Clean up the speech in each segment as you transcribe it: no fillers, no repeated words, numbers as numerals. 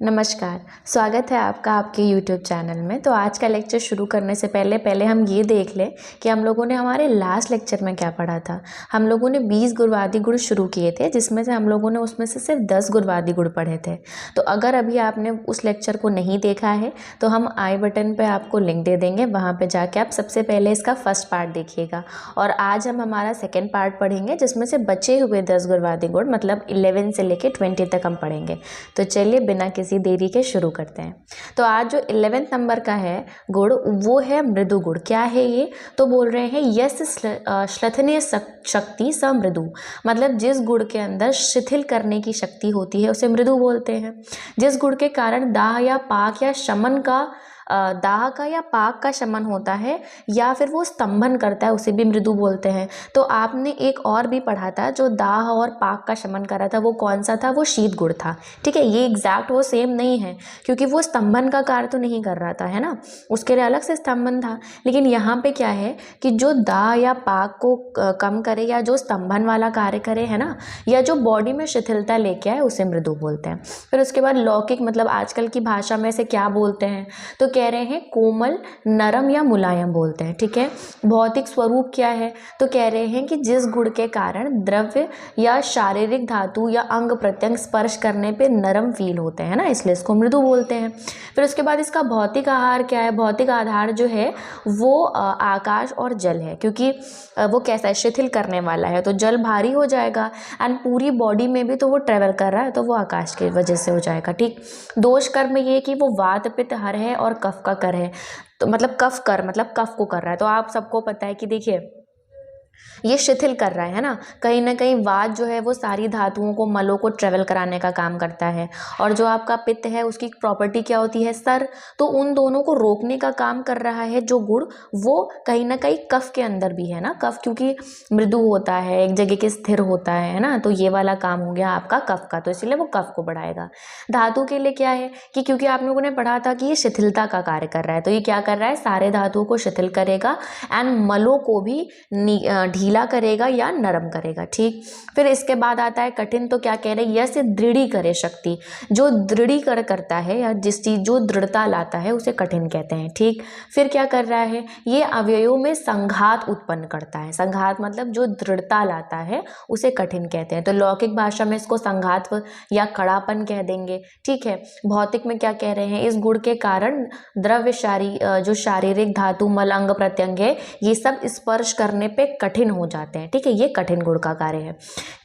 नमस्कार। स्वागत है आपका आपके YouTube चैनल में। तो आज का लेक्चर शुरू करने से पहले हम ये देख लें कि हम लोगों ने हमारे लास्ट लेक्चर में क्या पढ़ा था। हम लोगों ने 20 गुणवादी गुण शुरू किए थे, जिसमें से हम लोगों ने उसमें से सिर्फ 10 गुणवादी गुण पढ़े थे। तो अगर अभी आपने उस लेक्चर को नहीं देखा है तो हम आई बटन पर आपको लिंक दे देंगे, वहाँ पर जाके आप सबसे पहले इसका फर्स्ट पार्ट देखिएगा। और आज हम हमारा सेकेंड पार्ट पढ़ेंगे, जिसमें से बचे हुए 10 गुणवादी गुण मतलब 11 से लेकर 20 तक हम पढ़ेंगे। तो चलिए बिना किसी देरी के शुरू करते हैं। तो आज जो 11वें नंबर का है गुण, वो है मृदु गुण। क्या है ये? तो बोल रहे हैं यस्य श्लथनीय शक्ति स मृदु, मतलब जिस गुण के अंदर शिथिल करने की शक्ति होती है उसे मृदु बोलते हैं। जिस गुण के कारण दाह या पाक या शमन का दाह का या पाक का शमन होता है या फिर वो स्तंभन करता है, उसे भी मृदु बोलते हैं। तो आपने एक और भी पढ़ा था जो दाह और पाक का शमन कर रहा था, वो कौन सा था? वो शीत गुण था। ठीक है, ये एग्जैक्ट वो सेम नहीं है, क्योंकि वो स्तंभन का कार्य तो नहीं कर रहा था, है ना, उसके लिए अलग से स्तंभन था। लेकिन यहाँ पे क्या है कि जो दाह या पाक को कम करे या जो स्तंभन वाला कार्य करे, है ना, या जो बॉडी में शिथिलता लेके आए, उसे मृदु बोलते हैं। फिर उसके बाद लौकिक, मतलब आजकल की भाषा में से क्या बोलते हैं? तो कह रहे हैं कोमल, नरम या मुलायम बोलते हैं। ठीक है, भौतिक स्वरूप क्या है? तो कह रहे हैं कि जिस गुण के कारण द्रव्य या शारीरिक धातु या अंग प्रत्यंग स्पर्श करने पे नरम फील होते हैं ना, इसलिए इसको मृदु बोलते हैं। फिर उसके बाद इसका भौतिक आहार क्या है? भौतिक आधार जो है वो आकाश और जल है, क्योंकि वो कैसा है? शिथिल करने वाला है, तो जल भारी हो जाएगा एंड पूरी बॉडी में भी तो वो ट्रेवल कर रहा है, तो वो आकाश की वजह से हो जाएगा। ठीक, दोष कर्म ये कि वो वात पित्त हर है और कफ का कर है। तो मतलब कफ कर मतलब कफ को कर रहा है। तो आप सबको पता है कि देखिए ये शिथिल कर रहा है ना, कहीं ना कहीं वात जो है वो सारी धातुओं को, मलों को ट्रेवल कराने का काम करता है। और जो आपका पित्त है उसकी प्रॉपर्टी क्या होती है? सर। तो उन दोनों को रोकने का काम कर रहा है जो गुण, वो कहीं ना कहीं कफ के अंदर भी है ना। कफ क्योंकि मृदु होता है, एक जगह के स्थिर होता है ना, तो ये वाला काम हो गया आपका कफ का, तो इसलिए वो कफ को बढ़ाएगा। धातु के लिए क्या है कि क्योंकि आप लोगों ने पढ़ा था कि ये शिथिलता का कार्य कर रहा है, तो ये क्या कर रहा है? सारे धातुओं को शिथिल करेगा एंड मलों को भी ढीला करेगा या नरम करेगा। ठीक, फिर इसके बाद आता है कठिन। तो क्या कह रहे हैं? यह दृढ़ी करे शक्ति, जो दृढ़ीकरण करता है या जिस चीज जो दृढ़ता लाता है उसे कठिन कहते हैं। ठीक, फिर क्या कर रहा है? ये अवयवों में संघात उत्पन्न करता है। संघात मतलब जो दृढ़ता लाता है उसे कठिन कहते हैं। तो लौकिक भाषा में इसको संघात या कड़ापन कह देंगे। ठीक है, भौतिक में क्या कह रहे हैं? इस गुण के कारण द्रव्य जो शारीरिक धातु, मल, अंग प्रत्यंग है, ये सब स्पर्श करने पे कठिन हो जाते हैं। ठीक है, ये कठिन गुण का कार्य है।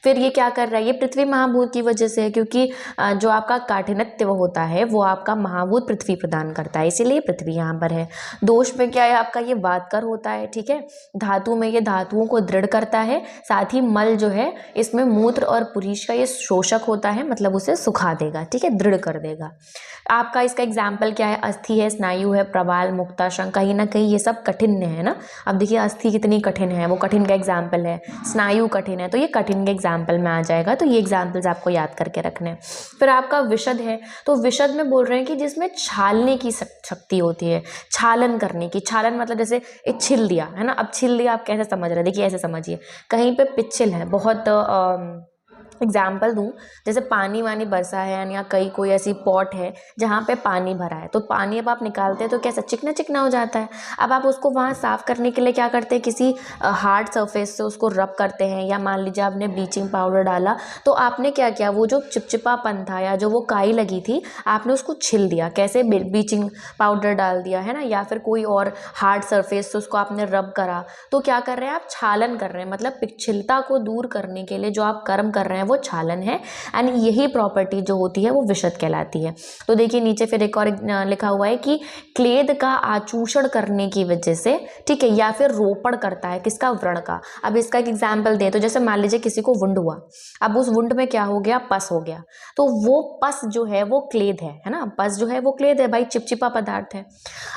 फिर ये क्या कर रहा है? ये पृथ्वी महाभूत की वजह से है, क्योंकि जो आपका काठिन्यत्व होता है वो आपका महाभूत पृथ्वी प्रदान करता है, इसीलिए पृथ्वी यहाँ पर है। दोष में क्या है आपका? ये वातकर होता है। ठीक है, धातु में ये धातुओं को दृढ़ करता है, साथ ही मल जो है इसमें मूत्र और पुरीष का ये शोषक होता है, मतलब उसे सुखा देगा। ठीक है, दृढ़ कर देगा। आपका इसका एग्जाम्पल क्या है? अस्थि है, स्नायु है, प्रवाल, मुक्ताशंक, कहीं ना कहीं ये सब कठिन है ना। अब देखिए अस्थि कितनी कठिन है, वो कठिन का एग्जाम्पल है। स्नायु कठिन है, तो ये कठिन के एग्जाम्पल में आ जाएगा। तो ये एग्जाम्पल्स आपको याद करके रखने हैं। फिर आपका विशद है, तो विशद में बोल रहे हैं कि जिसमें छालने की शक्ति होती है, छालन करने की। छालन मतलब जैसे एक छिल दिया है ना। अब छिल दिया आप कैसे समझ रहे हैं? देखिए ऐसे समझिए, कहीं पे पिछल है, बहुत एग्जाम्पल दूँ, जैसे पानी वानी बरसा है या कहीं कोई ऐसी पॉट है जहाँ पे पानी भरा है, तो पानी अब आप निकालते हैं तो कैसा चिकना चिकना हो जाता है। अब आप उसको वहाँ साफ़ करने के लिए क्या करते हैं? किसी हार्ड सरफेस से उसको रब करते हैं, या मान लीजिए आपने ब्लीचिंग पाउडर डाला, तो आपने क्या किया? वो जो चिपचिपापन था या जो वो काई लगी थी, आपने उसको छिल दिया। कैसे? ब्लीचिंग पाउडर डाल दिया है ना, या फिर कोई और हार्ड सरफेस से उसको आपने रब करा। तो क्या कर रहे हैं आप? छालन कर रहे हैं, मतलब पिछलता को दूर करने के लिए जो आप कर्म कर रहे हैं वो छालन है। एंड यही प्रॉपर्टी जो होती है वो विशद कहलाती है। तो देखिए नीचे फिर एक और लिखा हुआ है कि क्लेद का आचूषण करने की वजह से, ठीक है, या फिर रोपण करता है, किसका? व्रण का। अब इसका एक एग्जाम्पल दें तो जैसे मान लीजिए किसी को वुंड हुआ, अब उस वुंड में क्या हो गया? पस हो गया। तो वो पस जो है वो क्लेद है ना। पस जो है वो क्लेद है भाई, चिपचिपा पदार्थ है।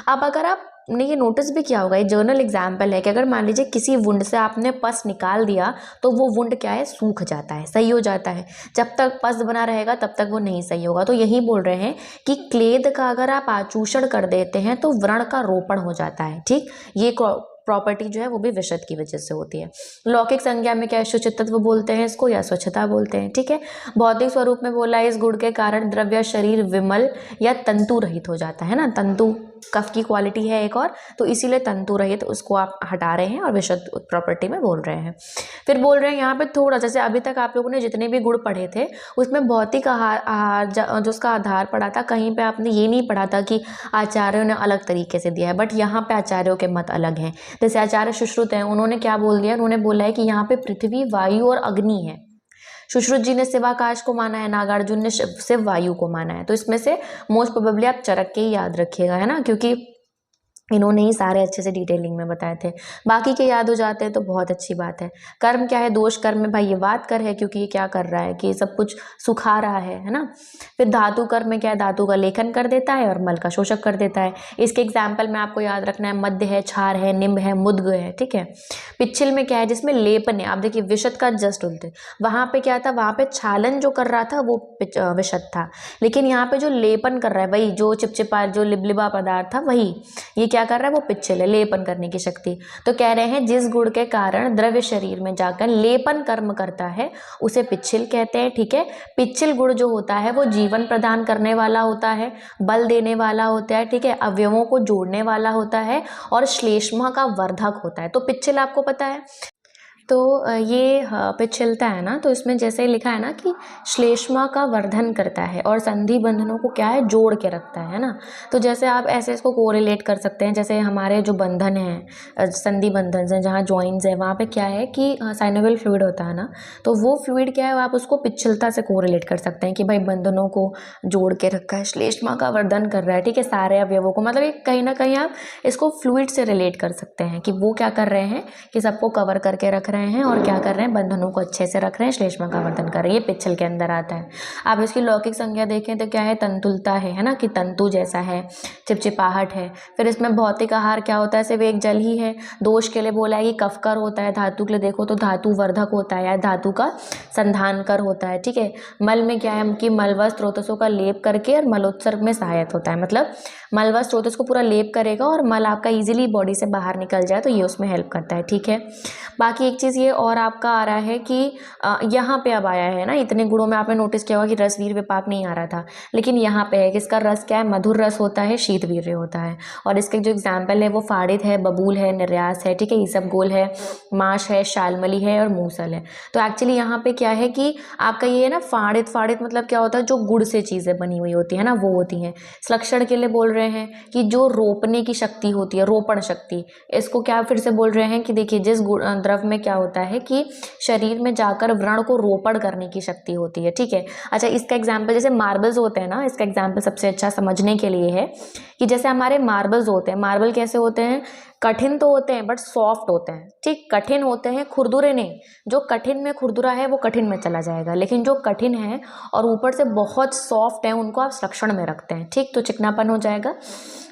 अब अगर आपने ये नोटिस भी किया होगा, ये जर्नल एग्जाम्पल है कि अगर मान लीजिए किसी वुंड से आपने पस निकाल दिया तो वो वुंड क्या है? सूख जाता है, सही हो जाता है। जब तक पस बना रहेगा तब तक वो नहीं सही होगा। तो यही बोल रहे हैं कि क्लेद का अगर आप आचूषण कर देते हैं तो व्रण का रोपण हो जाता है। ठीक, ये प्रॉपर्टी जो है वो भी विशद की वजह से होती है। लौकिक संज्ञा में क्या है, शुचित्व बोलते हैं इसको या स्वच्छता बोलते हैं, ठीक है। भौतिक स्वरूप में बोला है इस गुण के कारण द्रव्य शरीर विमल या तंतु रहित हो जाता है ना, तंतु कफ की क्वालिटी है एक और, तो इसीलिए तंतु रहित उसको आप हटा रहे हैं और विशद प्रॉपर्टी में बोल रहे हैं। फिर बोल रहे हैं यहाँ पे थोड़ा, जैसे अभी तक आप लोगों ने जितने भी गुण पढ़े थे उसमें भौतिक आहार जो उसका आधार पढ़ा था, कहीं पे आपने ये नहीं पढ़ा था कि आचार्यों ने अलग तरीके से दिया है, बट यहाँ पे आचार्यों के मत अलग हैं। जैसे आचार्य सुश्रुत हैं, उन्होंने क्या बोल दिया, उन्होंने बोला है कि यहाँ पे पृथ्वी, वायु और अग्नि है। सुश्रुत जी ने शिवाकाश को माना है, नागार्जुन ने शिव वायु को माना है। तो इसमें से मोस्ट प्रोबेबली आप चरक के ही याद रखिएगा, है ना, क्योंकि इन्होंने ही सारे अच्छे से डिटेलिंग में बताए थे। बाकी के याद हो जाते हैं तो बहुत अच्छी बात है। कर्म क्या है, दोष कर्म में भाई ये वात कर है, क्योंकि ये क्या कर रहा है कि ये सब कुछ सुखा रहा है ना। फिर धातु कर्म में क्या है, धातु का लेखन कर देता है और मल का शोषक कर देता है। इसके एग्जाम्पल में आपको याद रखना है, मध्य है, क्षार है, निम्ब है, मुद्ग है, ठीक है। पिच्छिल में क्या है, जिसमें लेपन है, आप देखिए विशद का जस्ट उल्टे, वहां पे क्या था, वहां पे छालन जो कर रहा था वो विशद था, लेकिन यहाँ पे जो लेपन कर रहा है वही जो चिपचिपा जो लिबलिबा पदार्थ था वही ये क्या कर रहा है, वो पिच्छिल है, लेपन करने की शक्ति। तो कह रहे हैं जिस गुण के कारण द्रव्य शरीर में जाकर लेपन कर्म करता है उसे पिच्छिल कहते हैं, ठीक है। पिच्छिल गुण जो होता है वो जीवन प्रदान करने वाला होता है, बल देने वाला होता है, ठीक है, अवयवों को जोड़ने वाला होता है और श्लेष्मा का वर्धक होता है। तो पिच्छिल आपको पता है, तो ये पिच्छिलता है ना, तो इसमें जैसे लिखा है ना कि श्लेष्मा का वर्धन करता है और संधि बंधनों को क्या है, जोड़ के रखता है ना। तो जैसे आप ऐसे इसको कोरिलेट कर सकते हैं, जैसे हमारे जो बंधन हैं, संधि बंधन हैं, जहाँ जॉइंट्स है वहाँ पे क्या है कि साइनोवियल फ्लूइड होता है ना, तो वो फ्लूइड क्या है, आप उसको पिच्छिलता से कोरिलेट कर सकते हैं कि भाई बंधनों को जोड़ के रखा है, श्लेष्मा का वर्धन कर रहा है, ठीक है, सारे अवयवों को, मतलब एक कहीं ना कहीं आप इसको फ्लूइड से रिलेट कर सकते हैं कि वो क्या कर रहे हैं कि सबको कवर करके रख रहे हैं और क्या कर रहे हैं, बंधनों को अच्छे से रख रहे हैं, श्लेष्मा का वर्धन कर रहे हैं। ये पिच्छिल के अंदर आता है। आप इसकी लौकिक संज्ञा देखें तो क्या है, तंतुलता है ना, कि तंतु जैसा है, चिपचिपाहट है। फिर इसमें भौतिक आहार क्या होता है, सिर्फ एक जल ही है। दोष के लिए बोला है कि कफकर होता है, धातु के लिए देखो तो धातु वर्धक होता है या धातु का संधानकर होता है, ठीक है। मल में क्या है कि मलवा स्रोतसों का लेप करके और मलोत्सर्ग में सहायक होता है, मतलब मलवा स्रोतस को पूरा लेप करेगा और मल आपका इजीली बॉडी से बाहर निकल जाए, तो ये उसमें हेल्प करता है, ठीक है। बाकी एक चीज़ ये और आपका आ रहा है कि यहाँ पे अब आया है ना, इतने गुणों में आपने नोटिस किया होगा कि रस वीर विपाक नहीं आ रहा था, लेकिन यहाँ पे है कि इसका रस क्या है, मधुर रस होता है, शीत वीर्य होता है। और इसके जो एग्जाम्पल है वो फाड़ित है, बबूल है, निर्यास है, ठीक है, ईसबगोल है, माश है, शालमली है और मूसल है। तो एक्चुअली यहाँ पे क्या है कि आपका ये है ना, फाड़ित, फाड़ित मतलब क्या होता है, जो गुड़ से चीज़ें बनी हुई होती है ना वो होती हैं। लक्षण के लिए बोल रहे हैं कि जो रोपने की शक्ति होती है, रोपण शक्ति, इसको क्या फिर से बोल रहे हैं कि देखिए जिस द्रव में क्या होता है कि शरीर में जाकर व्रण को रोपण करने की शक्ति होती है, ठीक है। अच्छा, इसका एग्जाम्पल जैसे मार्बल्स होते हैं ना, इसका एग्जाम्पल सबसे अच्छा समझने के लिए है कि जैसे हमारे मार्बल्स होते हैं, मार्बल कैसे होते हैं, कठिन तो होते हैं बट सॉफ्ट होते हैं, ठीक, कठिन होते हैं, खुरदुरे नहीं। जो कठिन में खुरदुरा है वो कठिन में चला जाएगा, लेकिन जो कठिन है और ऊपर से बहुत सॉफ्ट है उनको आप संरक्षण में रखते हैं, ठीक, तो चिकनापन हो जाएगा।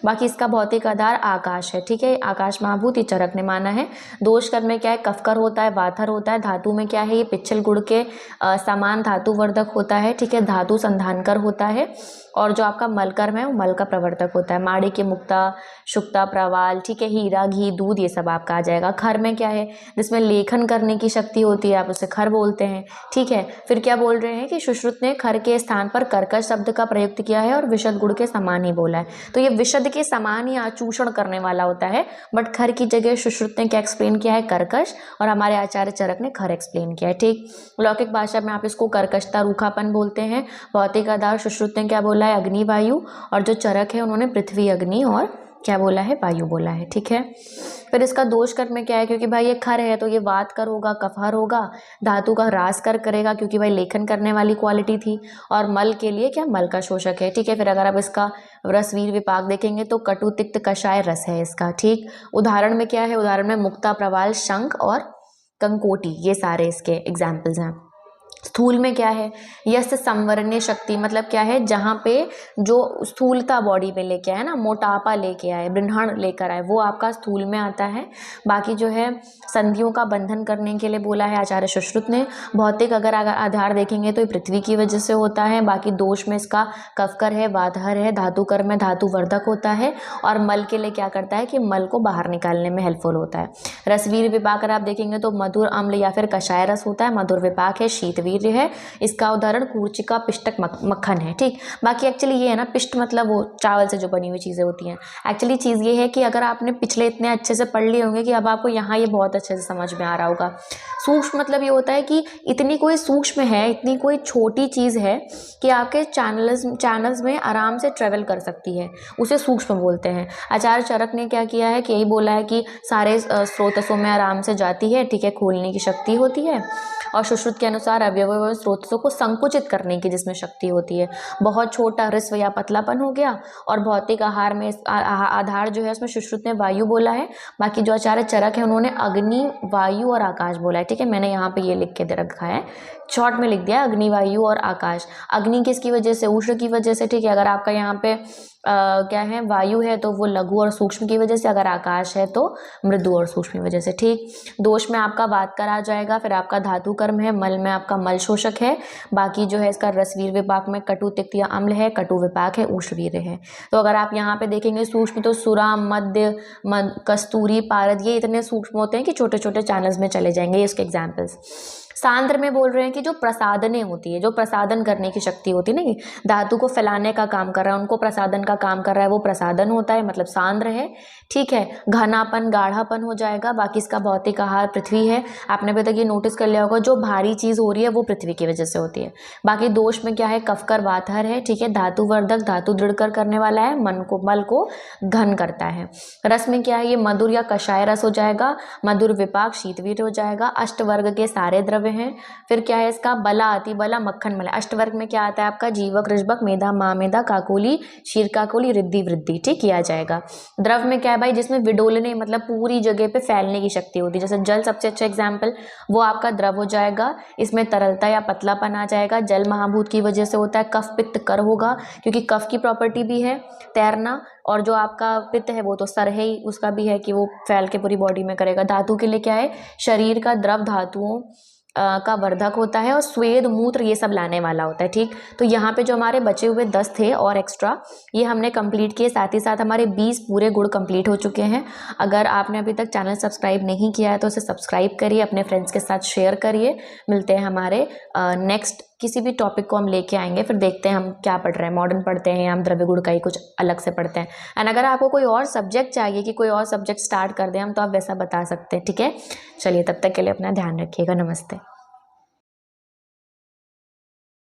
बाकी इसका भौतिक आधार आकाश है, ठीक है, आकाश महाभूत, ये चरक ने माना है। दोष कर्म में क्या है, कफकर होता है, वाथर होता है। धातु में क्या है, ये पिच्छल गुण के समान धातु वर्धक होता है, ठीक है, धातु संधानकर होता है। और जो आपका मल कर्म है वो मल का प्रवर्तक होता है, माड़ी के मुक्ता, शुक्ता, प्रवाल, ठीक है, हीरा, घी, दूध, ये सब आपका आ जाएगा। खर में क्या है, जिसमें लेखन करने की शक्ति होती है, आप उसे खर बोलते हैं, ठीक है। फिर क्या बोल रहे हैं कि सुश्रुत ने खर के स्थान पर कर्कश शब्द का प्रयुक्त किया है और विशद गुण के समान ही बोला है। तो ये विशद के समान ही आचूषण करने वाला होता है, बट खर की जगह सुश्रुत ने क्या एक्सप्लेन किया है, कर्कश, और हमारे आचार्य चरक ने खर एक्सप्लेन किया है, ठीक। लौकिक भाषा में आप इसको कर्कशता, रूखापन बोलते हैं। भौतिक आधार सुश्रुत ने क्या बोला है, अग्नि, वायु, और जो चरक है उन्होंने पृथ्वी, अग्नि और क्या बोला है, वायु बोला है, ठीक है। फिर इसका दोष कर्म में क्या है, क्योंकि भाई ये खर है तो ये वात कर होगा, कफहर होगा, धातु का ह्रास कर करेगा क्योंकि भाई लेखन करने वाली क्वालिटी थी, और मल के लिए क्या, मल का शोषक है, ठीक है। फिर अगर आप इसका रस वीर विपाक देखेंगे तो कटु, तिक्त, कषाय रस है इसका, ठीक। उदाहरण में क्या है, उदाहरण में मुक्ता, प्रवाल, शंख और कंकोटी, ये सारे इसके एग्जाम्पल्स हैं। स्थूल में क्या है, यस्य संवरणीय शक्ति, मतलब क्या है, जहाँ पे जो स्थूलता बॉडी में लेके आए ना, मोटापा लेके आए, बृहण लेकर आए, वो आपका स्थूल में आता है। बाकी जो है संधियों का बंधन करने के लिए बोला है आचार्य सुश्रुत ने। भौतिक अगर आधार देखेंगे तो ये पृथ्वी की वजह से होता है। बाकी दोष में इसका कफकर है, वातहर है, धातुकर में धातुवर्धक होता है, और मल के लिए क्या करता है कि मल को बाहर निकालने में हेल्पफुल होता है। रसवीर विपाक अगर आप देखेंगे तो मधुर अम्ल या फिर कषाय रस होता है। मधुर विपाक है, शीतवीर्य है, इसका उदाहरण कूर्चिका पिष्टक मक्खन है। ठीक, बाकी एक्चुअली ये है ना, पिष्ट मतलब वो चावल से जो बनी हुई चीज़ें होती हैं। एक्चुअली चीज़ ये है कि अगर आपने पिछले इतने अच्छे से पढ़ लिए होंगे कि अब आपको यहाँ ये बहुत अच्छे से समझ में आ रहा होगा। सूक्ष्म मतलब ये होता है कि इतनी कोई सूक्ष्म है, इतनी कोई छोटी चीज़ है कि आपके चैनल्स में आराम से ट्रेवल कर सकती है, उसे सूक्ष्म बोलते हैं। आचार्य चरक ने क्या किया है कि यही बोला है कि सारे स्रोतसों में आराम से जाती है, ठीक है, खोलने की शक्ति होती है। और सुश्रुत के अनुसार अवयव व स्रोतों को संकुचित करने की जिसमें शक्ति होती है। बहुत छोटा ऋस्व या पतलापन हो गया। और भौतिक आहार में आधार जो है उसमें सुश्रुत ने वायु बोला है। बाकी जो आचार्य चरक है उन्होंने अग्नि, वायु और आकाश बोला है। ठीक है, मैंने यहाँ पे ये लिख के दे रखा है, शॉर्ट में लिख दिया, अग्नि, वायु और आकाश। अग्नि किसकी वजह से, उष्ण की वजह से। ठीक है, अगर आपका यहाँ पे क्या है, वायु है तो वो लघु और सूक्ष्म की वजह से, अगर आकाश है तो मृदु और सूक्ष्म की वजह से। ठीक, दोष में आपका वातकर आ जाएगा, फिर आपका धातु कर्म है, मल में आपका मल शोषक है। बाकी जो है इसका रसवीर विपाक में कटु, तिक्त या अम्ल है, कटु विपाक है, उष्णवीर है। तो अगर आप यहाँ पे देखेंगे सूक्ष्म तो सुरा, मध्य, कस्तूरी, पारद, ये इतने सूक्ष्म होते हैं कि छोटे छोटे चैनल्स में चले जाएंगे, ये इसके एग्जाम्पल्स। सांद्र में बोल रहे हैं कि जो प्रसादने होती है, जो प्रसादन करने की शक्ति होती है ना, धातु को फैलाने का काम कर रहा है, उनको प्रसादन का काम कर रहा है, वो प्रसादन होता है, मतलब सांद्र है। ठीक है, घनापन, गाढ़ापन हो जाएगा। बाकी इसका भौतिक आहार पृथ्वी है। आपने अभी तक ये नोटिस कर लिया होगा, जो भारी चीज़ हो रही है वो पृथ्वी की वजह से होती है। बाकी दोष में क्या है, कफकर, वातहर है। ठीक है, धातुवर्धक, धातु दृढ़कर करने वाला है, मल को घन करता है। रस में क्या है, ये मधुर या कषाय रस हो जाएगा। मधुर विपाक, शीतवीर हो जाएगा। अष्टवर्ग के सारे द्रव्य हैं। फिर क्या है इसका, बला, अति बला, मक्खन मल। अष्टवर्ग में क्या आता है आपका, जीवक, ऋषभक, मेधा, महामेधा, काकोली, क्षीर काकोली, रिद्धि, वृद्धि। ठीक, किया जाएगा। द्रव में क्या है भाई, जिसमें विडोलने मतलब पूरी जगह पे फैलने की शक्ति होती है, जैसे जल सबसे अच्छा एग्जाम्पल, वो आपका द्रव हो जाएगा। इसमें तरलता या पतलापन आ जाएगा। जल महाभूत की वजह से होता है। कफ, पित्त, कर होगा, क्योंकि कफ की प्रॉपर्टी भी है तैरना, और जो आपका पित्त है वो तो सर है ही, उसका भी है कि वो फैल के पूरी बॉडी में करेगा। धातु के लिए क्या है, शरीर का द्रव धातुओं का वर्धक होता है, और स्वेद, मूत्र ये सब लाने वाला होता है। ठीक, तो यहाँ पे जो हमारे बचे हुए 10 थे और एक्स्ट्रा, ये हमने कंप्लीट किए। साथ ही साथ हमारे 20 पूरे गुण कंप्लीट हो चुके हैं। अगर आपने अभी तक चैनल सब्सक्राइब नहीं किया है तो उसे सब्सक्राइब करिए, अपने फ्रेंड्स के साथ शेयर करिए। मिलते हैं हमारे नेक्स्ट किसी भी टॉपिक को हम लेके आएंगे, फिर देखते हैं हम क्या पढ़ रहे हैं, मॉडर्न पढ़ते हैं या हम द्रव्य गुण का ही कुछ अलग से पढ़ते हैं। एंड अगर आपको कोई और सब्जेक्ट चाहिए कि कोई और सब्जेक्ट स्टार्ट कर दें हम, तो आप वैसा बता सकते हैं। ठीक है, चलिए तब तक के लिए अपना ध्यान रखिएगा। नमस्ते।